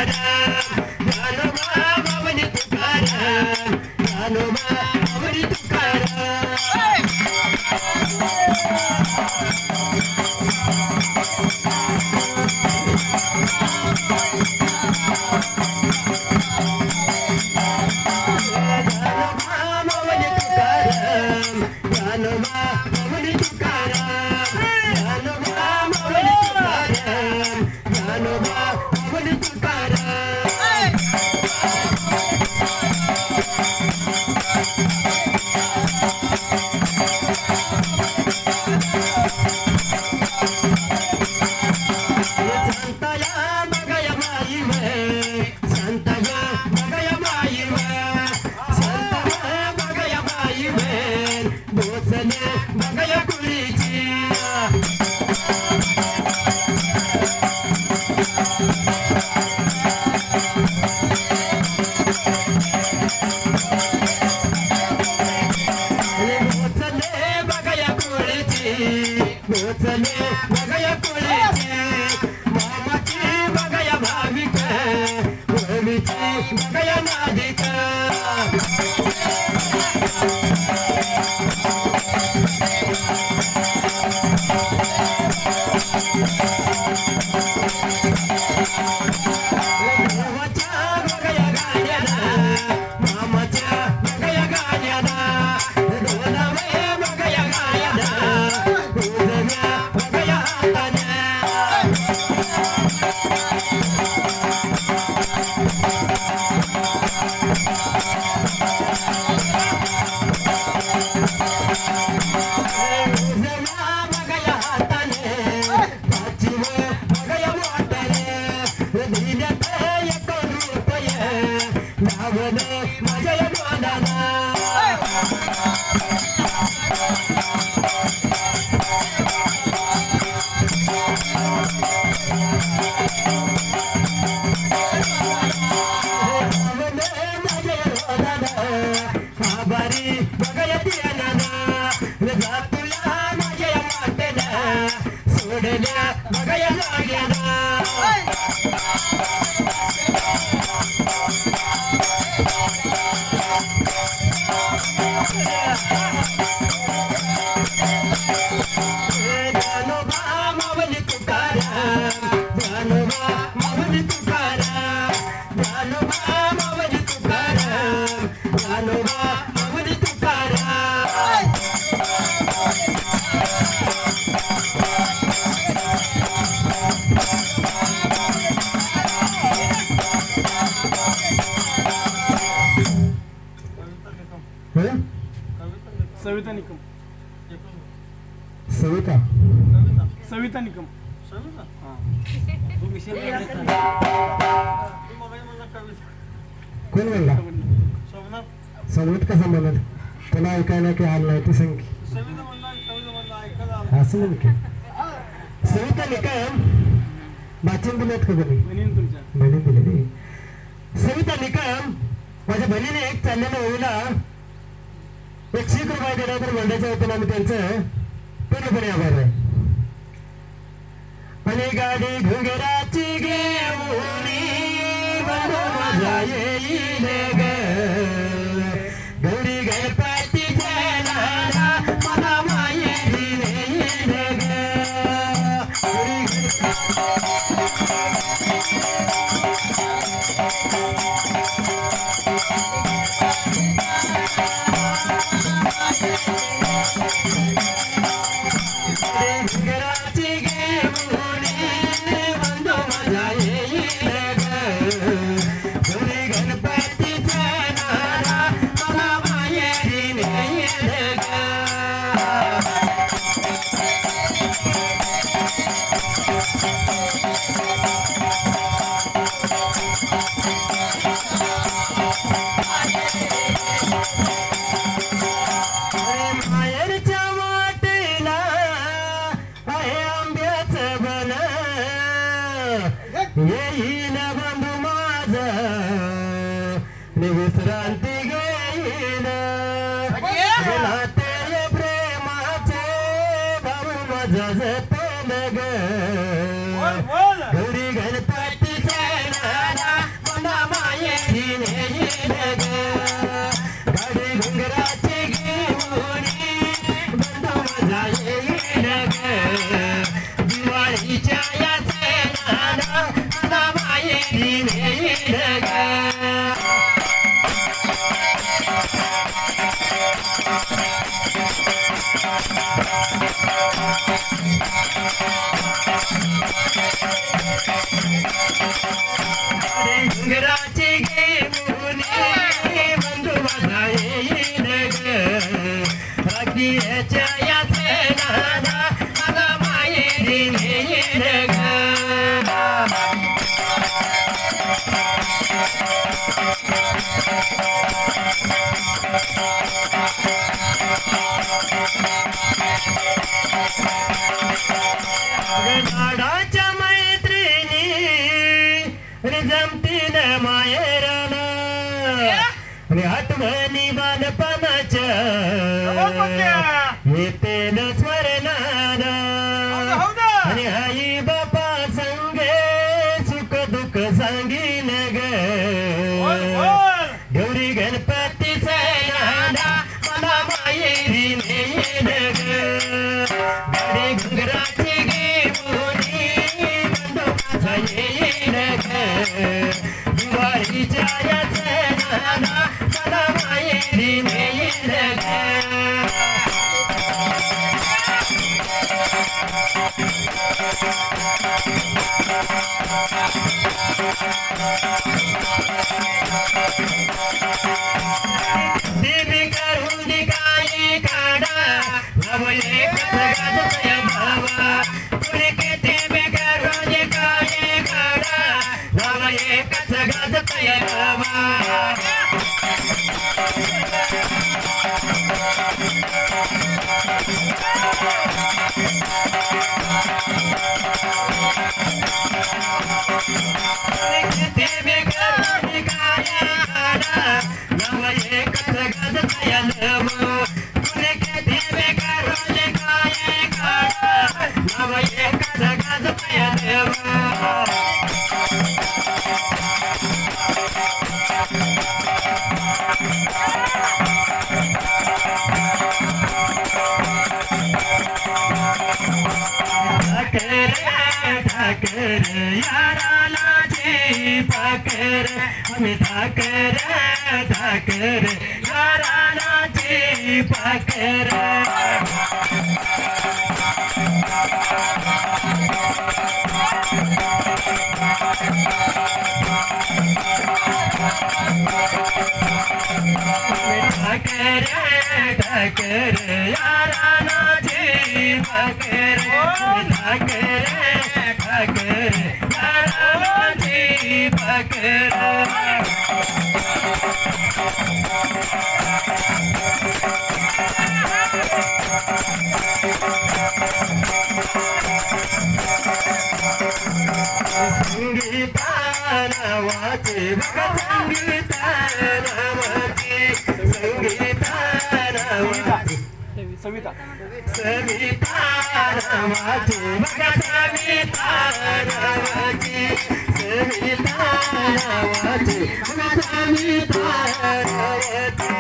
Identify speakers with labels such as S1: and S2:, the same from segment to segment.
S1: तुकाराम ज्ञानोबा माऊली तुकाराम ज्ञानोबा माऊली तुकाराम
S2: सविता निकम
S1: सविता
S2: सविता निकम
S1: कोण म्हणला सोमनाथ कसा म्हणत तुला ऐकायला की आलं नाही ती सांग असं म्हण की सविता निकम वाचन दिलेत का कोणी बहीण दिलेली सविता निकम माझ्या बहिणीने एक चाललेल्या ओळीला 100 रुपये दिला तर मंडळाच्या वतीने आम्ही त्यांचं पूर्णपणे आभार आहे आणि गाडी घुगराची घेऊन मजा येईल ग गौरी गणपती जनाला मला माहेरी येईल ग गौरी येईल बंधू माझा विश्रांती घेईल नाते प्रेमाचे भाऊ माझा जपेल ग गौरी गणपतीच्या नादा माहेरी नेईन ग. डोंगराची घेऊन बंधू माझा येईन ग. राखीच्या याच नादा मला माहेरी नेईन ग. लाडाच्या मैत्रिणी जमतीन माहेराला आणि आठवणी बालपणाच्या येतेन स्मरणाला. आणि आई बापा संगे सुख दुःख सांगीन ग. गौरी गणपतीचा नादा मला माहेरी नेईन ग. गाडी घुंगराची घेऊन बंधू माझा येईन ग. दिवाळीच्या याच नादा मला माहेरी नेईन ग. देवी करून दिकाई काढा नव एकच गाजतय भावा. पुढे किती बेकरून दिकाई काढा नव एकच गाजतय भावा. देवी करून दिकाई काढा नव एकच गाजतय भावा. पुढे किती बेकरून दिकाई काढा नव एकच गाजतय भावा. ठाकर याराला जी पाकर आम्ही ठाकर याराला जी पाकर. ठाकर याराला जी पाकर ठाकर याराला जी पाकर. संगीता नावाचे बघा संगीता नावाचे संगीता नावाचे
S2: सविता
S1: सविता नावाचे बघा सविता नावाचे सविता नावाचे बघा सविता नावाचे.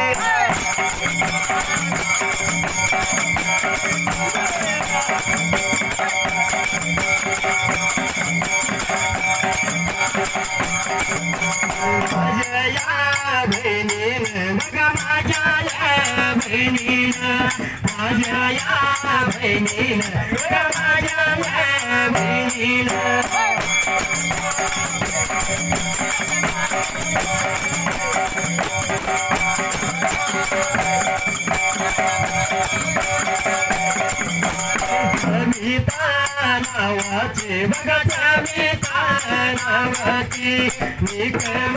S1: माझ्या या बहिणीनं बघा माझ्या या बहिणीनं माझ्या या बहिणीनं बघा माझ्या या बहिणीनं. सविता नावाचे बघा सविता नावाची निकम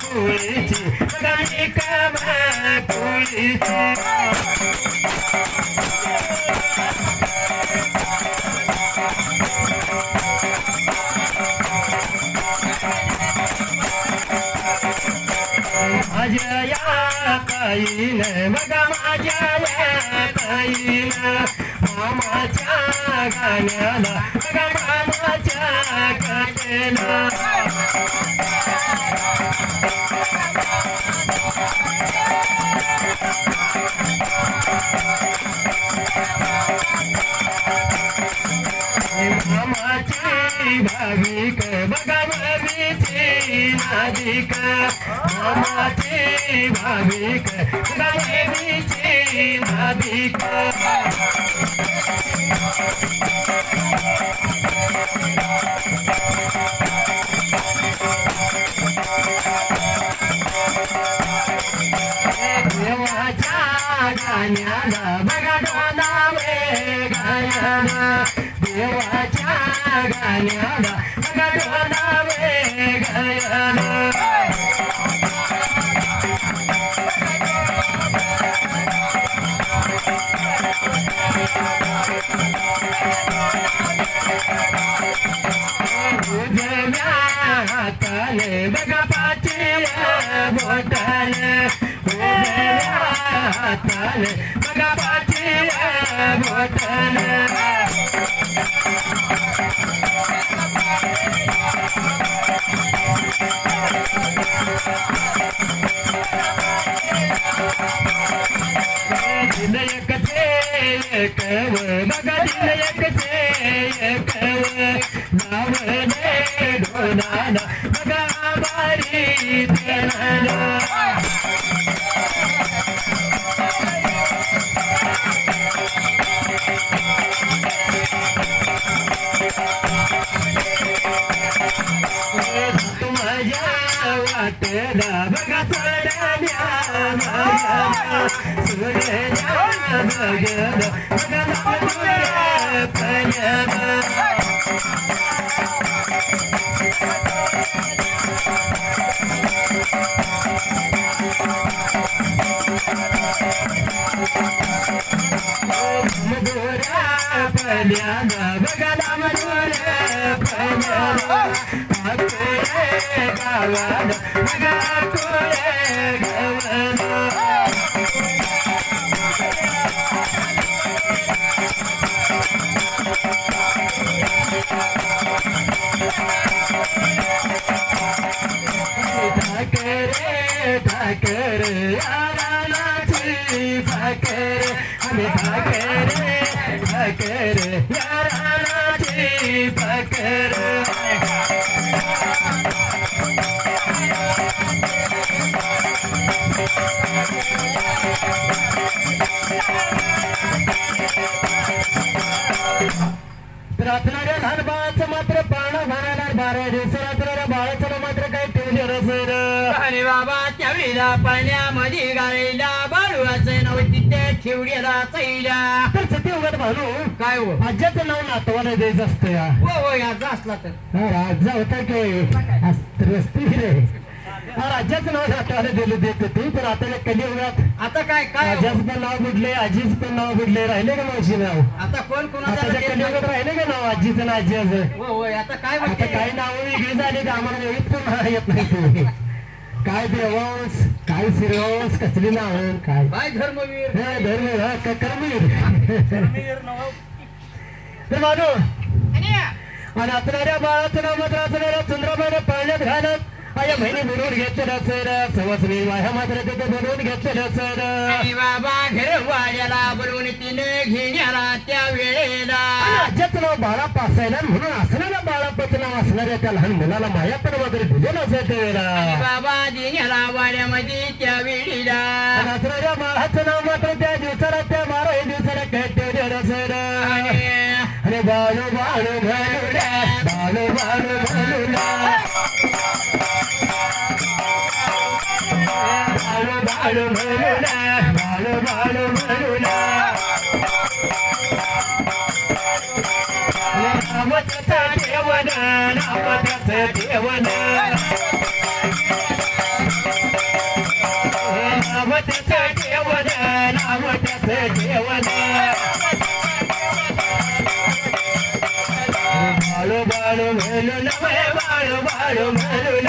S1: कुळीची बघा निकम कुळीची. माझ्या या ताईनं बघा माझ्या या ताईनं मामाच्या गाण्याला बघा मामाच्या गाण्याला. मामाची भाविक बघा देवीची नादिक नामाची भाविक तुका देवीची नादिक देवाच्या गाण्याला बघा डोलावे गायन देवाच्या गाण्याला बघा डोलावे गायन उजव्या हाताने बघा पाचीला बोटाने उजव्या हाताने बघा पाचीला बोटाने दिल एकचे एकव बघा दिल एकचे एकव नाव दे ढोलाला बघा बारी देणाला माझ्या वाटेला बघा चढल्या माझ्या सोडल्या बघला बघा लागल्या पल्याला मधुरा पल्याला बघा मधुरा पल्याला आकोळे गावाला बघा आकोळे गावाला ठाकरे याराची ठाकरे आम्ही ठाकरे याराची ठाकरे रात्रणाऱ्या लहान बाळाचं मात्र पाळणं भरायला 12 दिवस रात्रणाऱ्या बाळाचं मात्र काही ठेवलेलं सर
S3: अरे बाबा त्यावेळेला पाण्यामध्ये गाळीला बाळूचं नाव तिथे ठेवलेला चैल्या
S1: तर सती उगत भानू
S3: काय हो
S1: आज्याचं नाव नातवाला द्यायचं असतं या
S3: हो याचा असला तर
S1: राजा होता की रस्ती रे राजाचं नाव नातवाला दिलं देत होती पण आता या कलियुगात
S3: आता काय काय हो?
S1: राजाचं पण नाव बुडले आजीचं पण नाव बुडले राहिले का मावशी नाव
S3: आता कोण कोणाला
S1: आता
S3: देत
S1: कलियुगात
S3: नाही?
S1: राहिले का नाव आजीचं ना आजीचं
S3: हो आता काय
S1: आता
S3: म्हणते
S1: काही नावं वेगळी झाली तर आम्हाला वेगळीच पण येत नाही तुम्ही काय देवंस काय सिरवंस कसली नाव काय
S3: काय धर्मवीर
S1: हे धर्म कर्मीर तर मानू आणि असणाऱ्या बाळाचं नाव मात्र असणाऱ्या चंद्रबाने पाळण्यात घालत आया महिने बोलवून घेतलेलं सर सवसनी वाह्या मात्र तिथे बोलवून घेतलेलं सर
S3: अरे बाबा घर वाड्याला बोलवून तिने घेण्याला त्या वेळेला
S1: राज्याचं नाव बाळा पासायला म्हणून असणाऱ्या बाळापाचं नाव असणाऱ्या त्या लहान मुलाला माया पण वगैरे दिलेलं असेल त्यावेळेला
S3: अरे बाबा देण्याला वाड्यामध्ये त्या वेळेला
S1: आणि असणाऱ्या बाळाचं नाव मात्र त्या दिवसाला त्या 12 दिवसाला काय ठेवलेलं सर अरे बाळू बाळू म्हणूला बाळू बाळू म्हणूला बाळू म्हणूला बाळू बाळू म्हणूला नामत्याचं देवन नामत्याचं देवन नामत्याचं देवन नामत्याचं देवन बाळू बाळू म्हणून बाळू बाळू म्हणून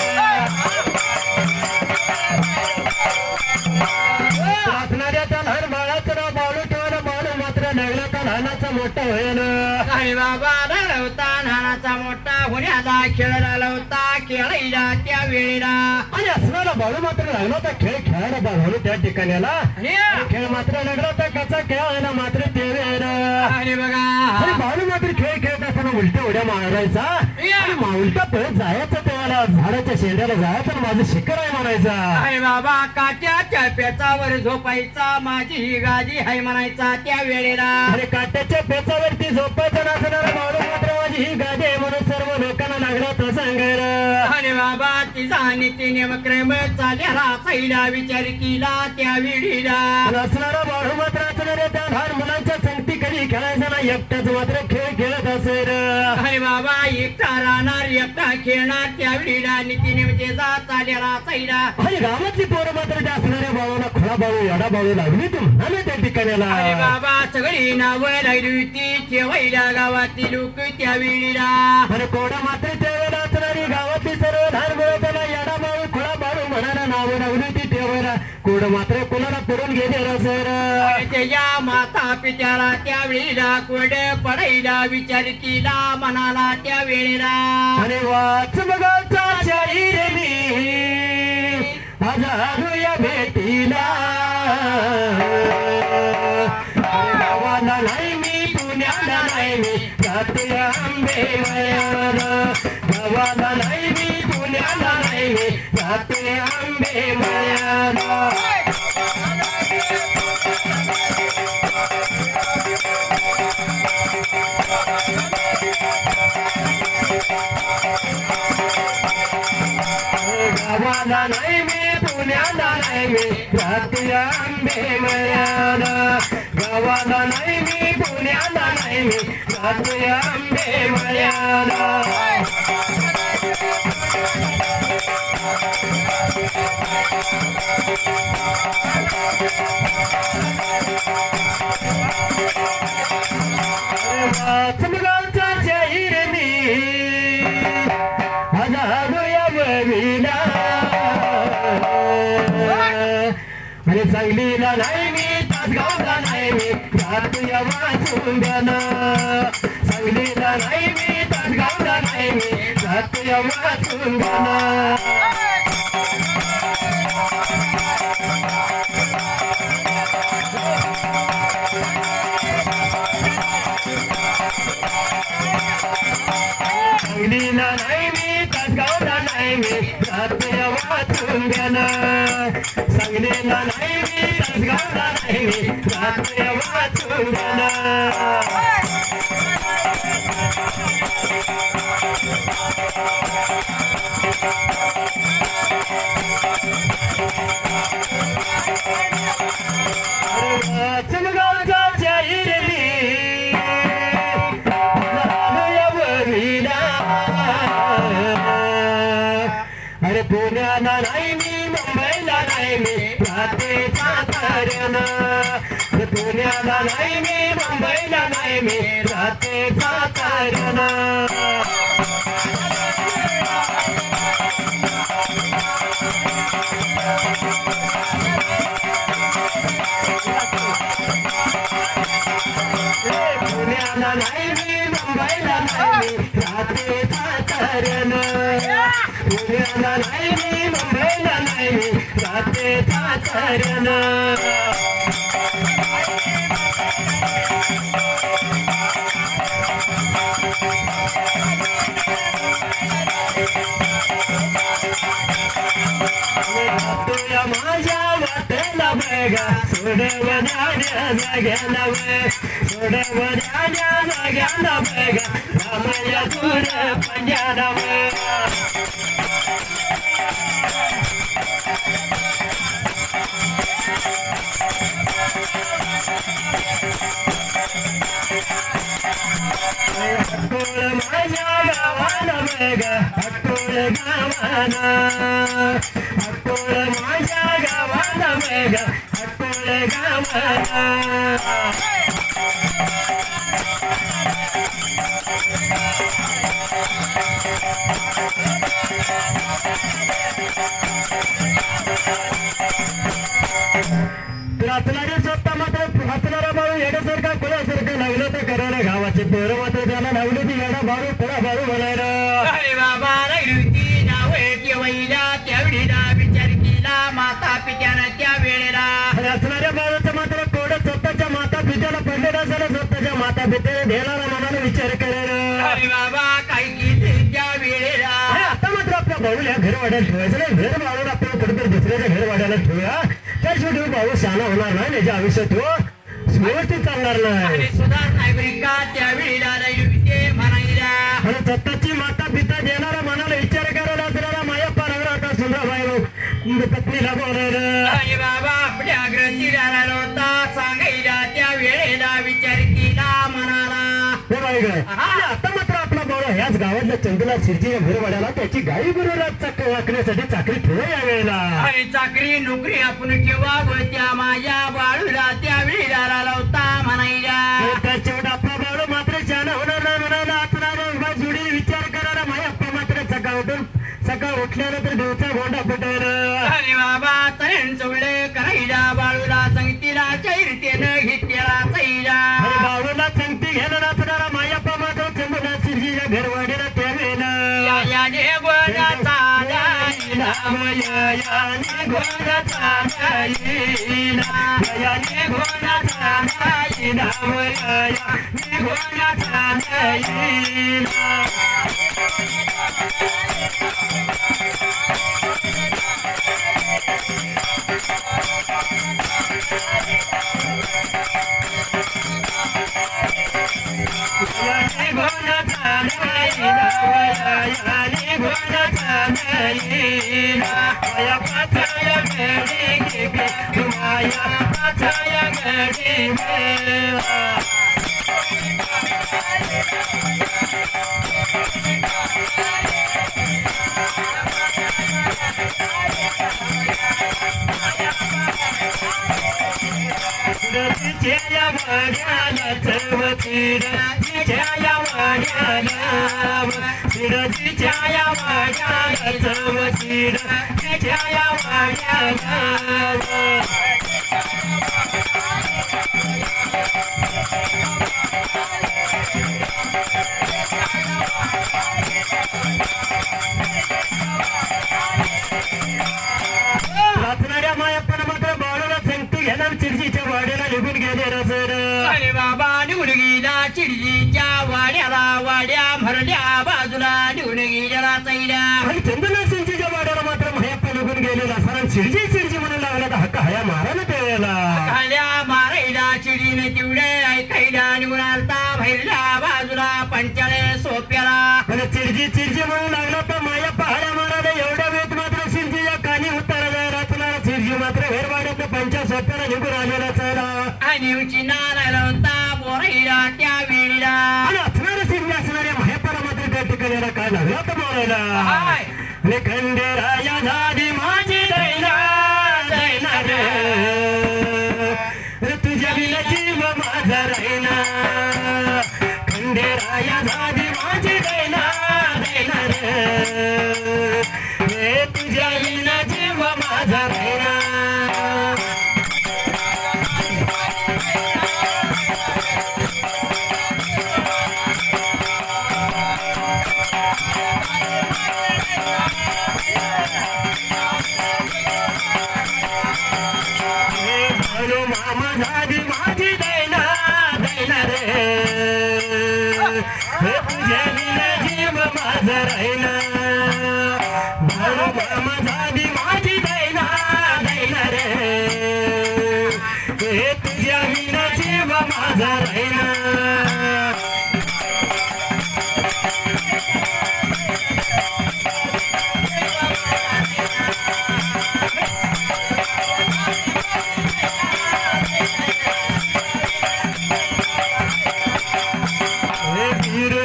S1: वाचणाऱ्या त्या लहान बाळाचं नाव बाळू ठेवलं बाळू मात्र लागला त्या लहानाचा मोठा होईल
S3: अरे बाबा लढवता लहानाचा मोठा होण्याला खेळ लावता खेळायला त्या वेळेला
S1: आणि असणारा बाळू मात्र लागला त्या खेळ खेळायला बाळू त्या ठिकाण्याला
S3: अरे
S1: खेळ मात्र लागला त्या कसा खेळायला मात्र ते वेळ
S3: अरे बघा
S1: आणि बाळू मात्र खेळ खेळत असताना उलट्या उड्या मारायचा आणि माउलटा पळत जायचं तेव्हा झाडाच्या शेंड्याला जायचं आणि माझं शिखर आहे म्हणायचा.
S3: अरे बाबा काट्याच्या पेचावर झोपायचा माझी ही गादी हाय म्हणायचा त्या वेळेला.
S1: अरे काट्याच्या पेचावरती झोपायचं नाचणारा मावळ मात्र माझी ही गादी आहे म्हणून सर्व लोकांना लागला तर सांगायला.
S3: अरे बाबा तिचा नीती नेमक्रम चालला पहिला विचार केला त्या वेळीला.
S1: नाचणारा बाळू मात्र असणाऱ्या त्या लहान मुलांच्या संगती कधी खेळायचा ना एकटाच मात्र खेळ खेळत असेल.
S3: अरे बाबा एकटा राहणार एकटा खेळणार त्या वेळीला नीती नेमतेचा चालला पहिला.
S1: आणि गावातली पोरं मात्र त्या असणाऱ्या बाळूला खोळा बाळू एडा बाळू लागली तू म्हणाले त्या ठिकाणाला.
S3: अरे बाबा सगळी नावं लागली होती ठेवायला गावातली लोक त्या वेळीला.
S1: आणि कोणा मात्र त्यावेळेला असणारी गावातली सर्व लहान मुलं त्याला एडा बाळू खोळा बाळू म्हणायला नावं लागली होती ठेवायला. कोण मात्र कोणाला पडून गेलेला सर.
S3: त्याच्या माता पित्याला त्या वेळेला कोड पडायला विचार केला मनाला त्या वेळेला.
S1: आणि वाच बघाचा शाहीर मी आजारूया भेटीला. गावाला नाही मी पुण्याला नाही मी जाते आंबेवळ्याला. गावाला नाही मी पुण्याला नाही मी जाते आंबेवळ्याला. गावाला नाही मी पुण्याला नाही मी जाते आंबेवळ्याला. गावाला नाही मी पुण्याला नाही मी जाते आंबेवळ्याला. वाचमगावचा शाहीर मी हजारोया बघिला. आणि सांगलीला नाही मी तासगावला नाही मी जातोया वाचून द्याना. सांगलीला नाही मी तासगावला नाही मी जातोया वाचून द्याना. सांगलीला नाही मी तासगावला नाही मी जातोया वाचून द्याना. सांगलीला नाही मी तासगावला नाही मी जातोया वाचून द्याना. वाचमगावचा शाहीर मी झालोया बघिला. अरे पुण्याला नाही मी मुंबईला नाही मी जाते साताऱ्याला. पुण्याला नाही मी मुंबईला नाही मी जाते साताऱ्याला. पुण्याला नाही मी मुंबईला नाही मी जाते साताऱ्याला. पुण्याला नाही मी मुंबईला नाही मी जाते साताऱ्याला. तुया माझ्या वाटेला बघा सोडवण्याच्या जाग्याला बघ. सोडवण्याच्या जाग्याला बघा रामया दूर पंजाला बघ. अक्कोळ माझ्या गावाला बघा अक्कोळ गावाला. अक्कोळ माझ्या गावाला बघा अक्कोळ गावाला. रचणारे स्वतः मात्र रचणारा बाळू येण्यासारखा कुणासारखं लागलं तर करायला गावाचे पोरं मात्र त्याला लावले ती येणा बाळू पुरा बाळू म्हणायला.
S3: अरे बाबा रघुती नाव ठेवायला त्यावेळेला विचार केला माता पित्यानं त्या वेळेला.
S1: रचणाऱ्या बाळूचं मात्र कोड स्वतःच्या माता पित्याला पडलेलं असेल. स्वतःच्या माता पित्याने ध्येयाला मनाला विचार करायला.
S3: अरे बाबा काय केले त्या
S1: बाऊल या घर वाड्याला ठेवायचं नाही. घर बाळून आपण कुठेतरी दुसऱ्याच्या घर वाड्याला ठेवूया. त्याशिवाय बाळू शहाणा होणार नाही. त्याच्या आयुष्यात व्यवस्थित चालणार नाही.
S3: आणि सुधार नागरिका त्यावेळी म्हणायला
S1: आणि स्वतःची माता पिता देणारा मनाला विचार करायला असणारा मायप्पा नगर आता सुंदरबाई पत्नीला बोलायला
S3: आणि बाबा आपल्या ग्रंथी राहिला होता सांगायला त्या वेळेला विचार केला म्हणाला
S1: हे बाई गं. आणि आता मात्र आपला बाळू ह्याच गावातल्या चंदूला शिरजी घरवाड्याला त्याची गाई बरोबर वाकण्यासाठी चाकरी ठेवा या वेळेला.
S3: आणि चाकरी नोकरी आपण ठेवावं त्या माझ्या बाळूला त्यावेळी राहिला होता म्हणायला
S1: त्याच्यावर आपला बाळू मात्र शहाणा होणार नाही म्हणायला असणारा जुडी विचार करायला मायप्पा मात्र सकाळ उठल्यानंतर दिवसा गोंडा फुटायला.
S3: अरे बाबा तरण चवळे करायला बाळूला संगतीला चैरतेनं घेतलेला चैला
S1: आणि बाळूला संगती घ्यायला नसणारा मायप्पा मात्र चंदूला शिरजीच्या घरवाडीला त्यावेळेला
S3: याने गोडाचा
S1: याने घोडाचा गायीला, याने घोडाचा गायीला, याने घोडाचा गायीला. याने घोडाचा गायीला, याने घोडाचा गायीला, या पाथया घडी घे तुम्हाया पाथया घडी घे. तिच्या वाड्याला चवतीड तिच्या वाड्याला तिच्या वाड्याला चवतीड तिच्या वाड्याला. वाचणाऱ्या मायप्पानं मात्र बाळूला संगती घेणार चिरजीच्या वाड्याला निघून गेले रसर.
S3: अरे बाबा निघून गेला चिडजीच्या वाड्याला वाड्या भरल्या बाजूला निघून गेलेला चैला
S1: आणि चंदूला चिरजीच्या वाड्याला मात्र मायप्पा निघून गेलेला सर चिरजी म्हणून लागला तर हक्का हया मारा ना त्यावेळेला
S3: खाल्या मारायला चिडीने तेवढे ऐकायला निघून आलता भरल्या बाजूला पंचाळे सोप्याला.
S1: आणि चिरजी म्हणून लागला तर मायप्पा हया मारायला एवढ्या वेळेत मात्र चिरजीच्या कानी उतारा रचणारा चिरजी मात्र घरवाड्यात पंचा सोप्याला निघून आलेला चला.
S3: आणि उंची नारायला होता बोरायला त्या वेळीला
S1: आणि असणाऱ्या चिरजी असणाऱ्या मायप्पाला मात्र त्या ठिकाणी काय लागला तर बोलायला
S3: हाय.
S1: आणि खंडेराया झाली माझी दैना दैना रे तुझ्या विना जीव माझा राहिना. खंडेराया झाली माझी दैना दैना रे तुझ्या विना जीव माझा राहिना. मामा झाली माझी दैना दैना रे तुझ्या विना जीव माझा राहिना. मामा झाली माझी दैना दैना रे तुझ्या विना जीव माझा राहिना.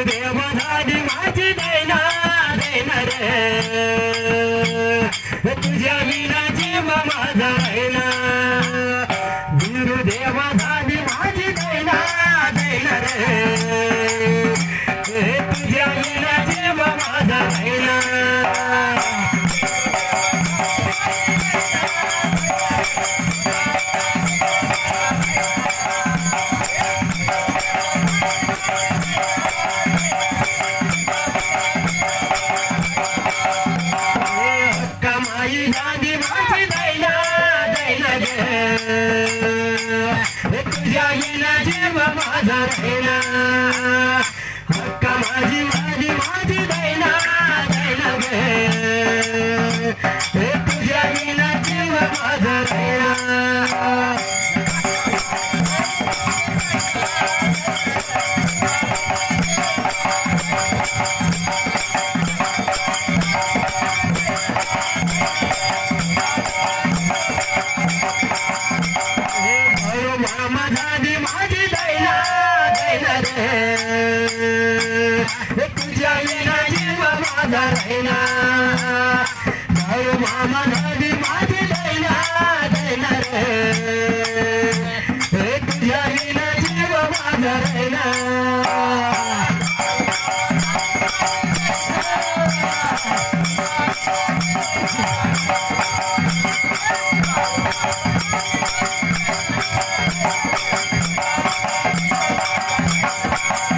S1: देव झाली माझी दैना दैना रे तुझ्या विना जीव माझा राहिना. देव झाली माझी दैना दैना रे तुझ्या विना जीव माझा राहिना. कमाई झाली माझी दैना दैना रे तुझ्या विना जीव माझा राहिना. हक्का माझी माझी माझी दैना दैना मामा नदी माझी दैना दैना रे तुझ्या विना जीव माझा रैना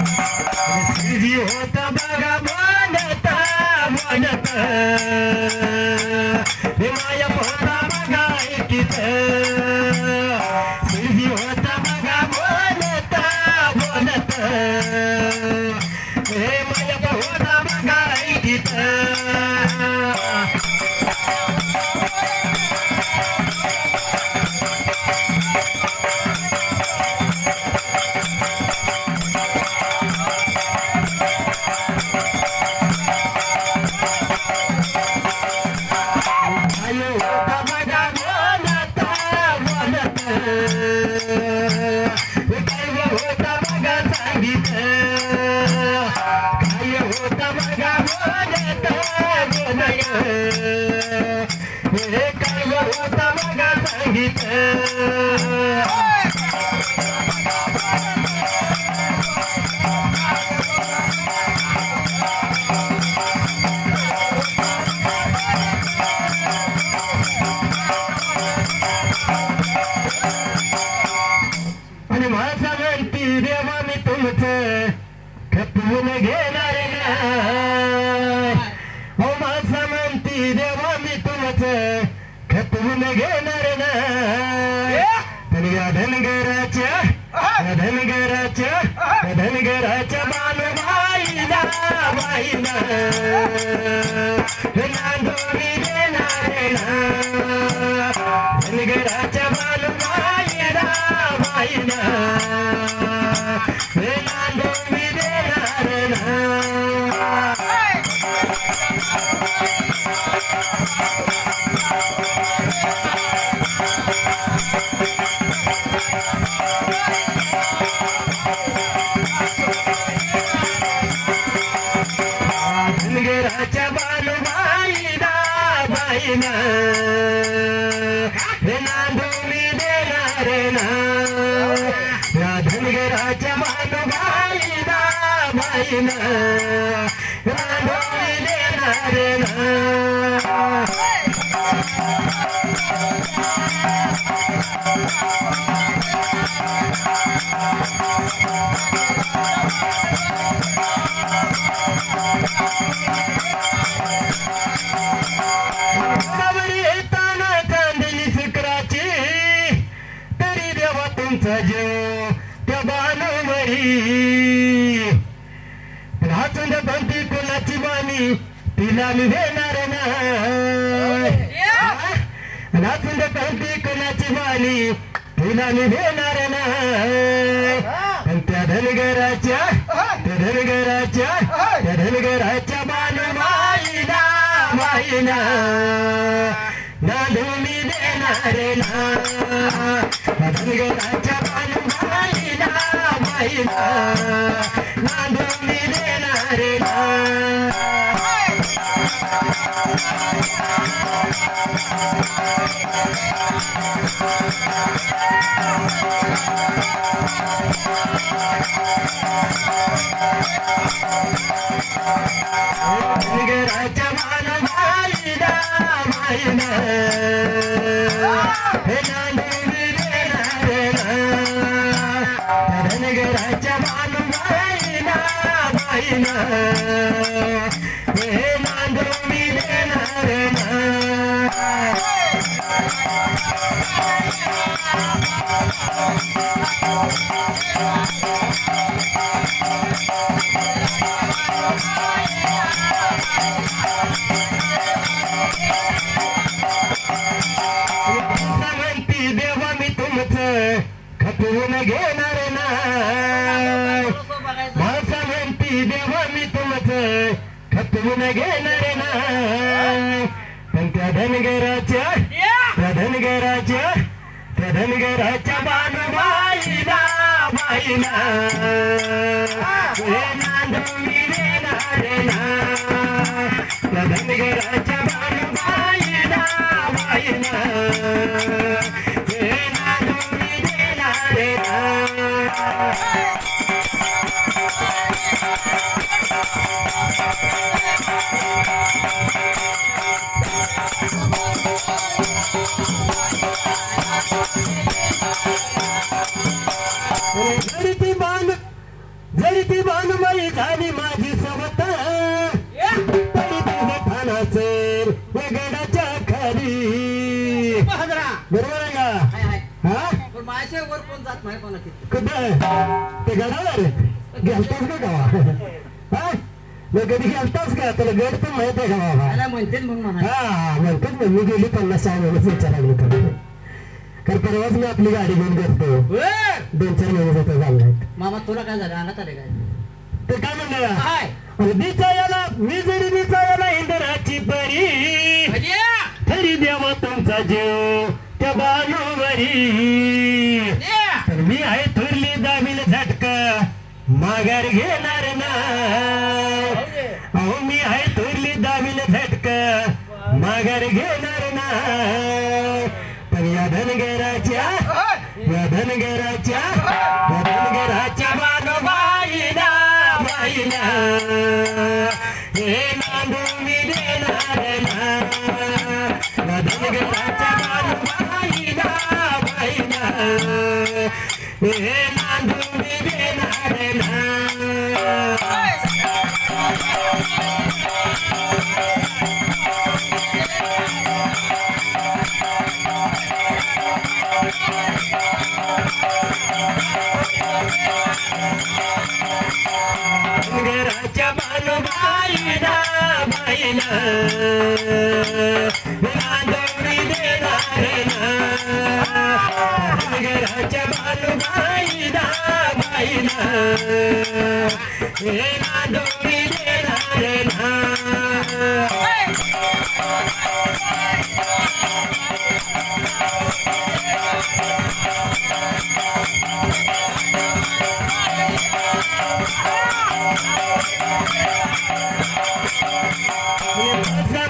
S1: श्रीजी होता बघा बनता बनता हे माया होता बघा ऐकीत श्रीजी होता बघा बनता बनता हे माया होता बघा ऐकीत आणि माझा म्हणती देवा मी तुमचं खपवून घेणार नाही हो माझा म्हणती देवा मी तुमचं खपवून घेणार नाही पण या धनगराच्या बालूबाईला बाईला नांदोरी देणार ना धनगराच्या बालूबाईला बाईला नांदोरी देणार ना धनगराच्या बालूबाईला बाईला हे नांदोरी देणार ना या धनगराच्या बालूबाईला बाईला नांदोरी देणार ना येताना चांदणी सुकराची तरी देवा तुमचा जीव त्या बालूवरी नाचून बनती कोणाची बाणी तिला मी देणार नाही नाचून बनती कोणाची बाणी तिला मी देणार नाही पण त्या धनगराच्या बालूबाईला बाईला नांदोरी देणार ना धनगराच्या बालूबाईला बाईला नांदोरी देणार ना धनगराच्या बालूबाईला बाईला हे नांदोरी देणार ना धनगराच्या बालूबाईला बाईला हे नांदोरी देणार ना म्हणती देवा मी तुमचं खपवून घेणार नाही भाषा म्हणती देवा मी तुमचं खपवून घेणार नाही पण त्या धनगराच्या बालूबाईला बाईला हे नांदोरी देणार ना त्या धनगराच्या बालूबाईला जरी ती बानुमाई झाली माझी सवत तरी तिचं ठाण असेल गडाच्या खाली. बरोबर आहे का? हा
S3: माझ्यावर कोण जात नाही कोणाची
S1: कुठं ते गडावर गेलतास का गावा? हा मग कधी गेलतास का? तुला गड पण माहित आहे का बाबा?
S3: त्याला म्हणते म्हणून म्हणा
S1: हा म्हणतात ना मी गेली 50 महिन्याच विचारायला लागलो कारण परवाच मी आपली गाडी घेऊन गेलतो 2-4 महिने जाता चाललाय.
S3: मामा तुला काय झालं अंगात आले काय
S1: ते काय म्हणलं
S3: काय
S1: दिचायाला मी जरी दिचायाला इंद्राची परी तरी देवा तुमचा जीव त्या बालूवरी. तर मी आहे थुरली दाबील झटका माघार घेणार ना. अहो मी आहे थुरली दाबील झटका माघार घेणार ना. पण या धनगराच्या बानुबाईला बाईला हे नांदू मी देणार ना. धनगराच्या बानुबाईला बाईला हे नांदू मी देणार ना. धनगराच्या बानुबाईला बाईला नांदू मी देणार ना. धनगराच्या बानुबाईला बाईला हे नांदू मी देणार ना.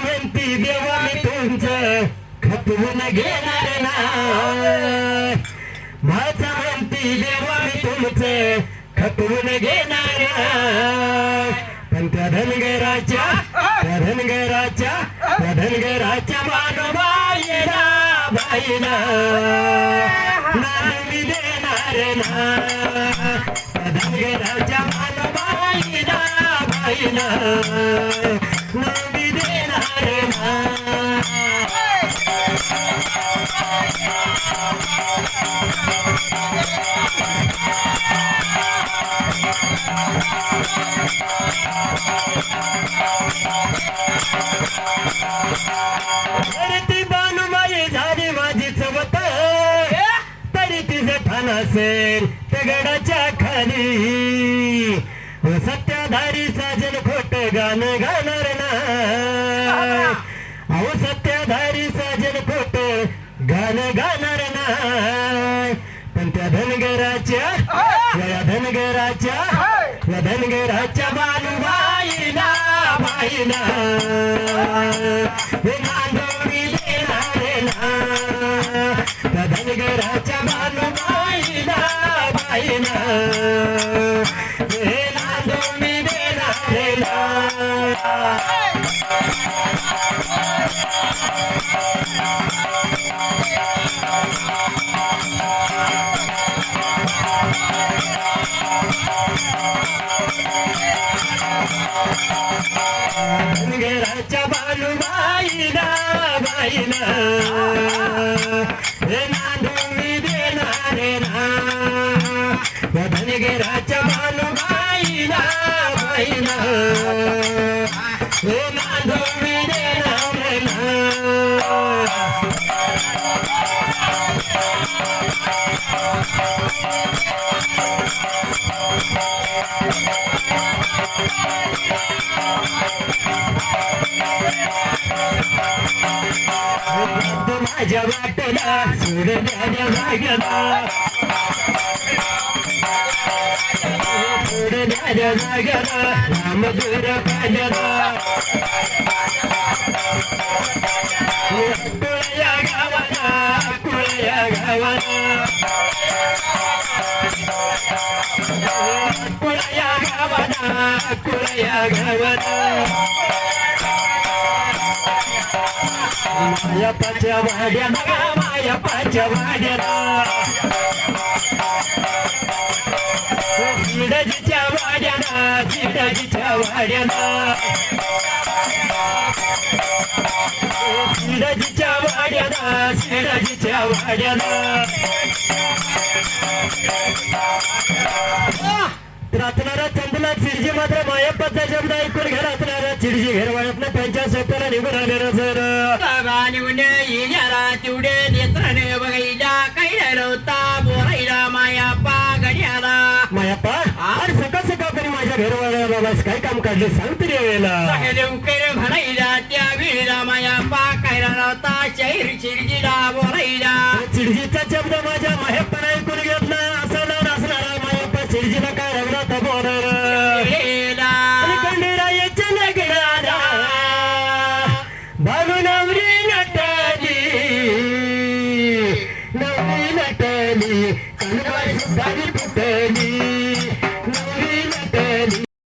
S1: म्हणती देवा मी तुमचं खपवून घेणार ना. माझा म्हणती देवा मी तुमचं खपवून घेणार ना. पण त्या धनगराच्या बानुबाईला बाईला नांदू मी देणार ना. त्या धनगराच्या बानुबाईला बाईला नांदू मी देणार ना. तरी ती बानुमाई झाली माझी चवत तरी तिचं ठाण असेल त्या गडाच्या खाली. सत्याधारी साजन खोट गाणं गाणार ना. अहो सत्याधारी साजन खोट गाणं गाणार ना. पण त्या धनगराच्या बानुबाईला बाईला हे नांदू मी देणार ना. त्या धनगराच्या बानुबाईला बाईला हे नांदू मी देणार ना. धनगराच्या बानुबाईला बाईला हे नांदू मी देणार ना. या धनगराच्या बानुबाईला बाईला हे नांदू मी देणार ना. माझ्या वाटला सोड द्या जागला सोड द्या जागला राम दूर पाजला. कुळया गावाला कुळया गावाला कुळया गावाला कुळया गावाला मायप्पाच्या वाड्याला ग मायप्पाच्या वाड्याला शिडजीच्या वाड्याला शिडजीच्या वाड्याला शिडजीच्या वाड्याला शिडजीच्या वाड्याला रातनारा चंदला चिडजी मात्र मायप्पाचा शब्द ऐकून घ्या रातनारा चिडजी घेरवाळ्यातनं त्यांच्या स्वतःला निघून आलेला सर
S3: निघून येण्याला तेवढे नेत्राने बघायला काही राहिलवता बोलायला मायाप्पा गड्याला
S1: मायप्पा अरे सकाळ सकाळपर्यंत माझ्या घेरवाळ्या बाबास काय काम काढले सांग तरी वेळेला
S3: लवकर म्हणायला त्या वेळेला मायाप्पा काय राहता शैर चिडजीला बोलायला
S1: चिडजीचा शब्द माझ्या मायप्पाने ऐकून घेतला असं लावून असणारा मायप्पा चिडजीला काय रगला तर बोलणार खंडेरायाच्या लग्नाला बालू नवरी नटली नवरी नटली कलवाई सुद्धा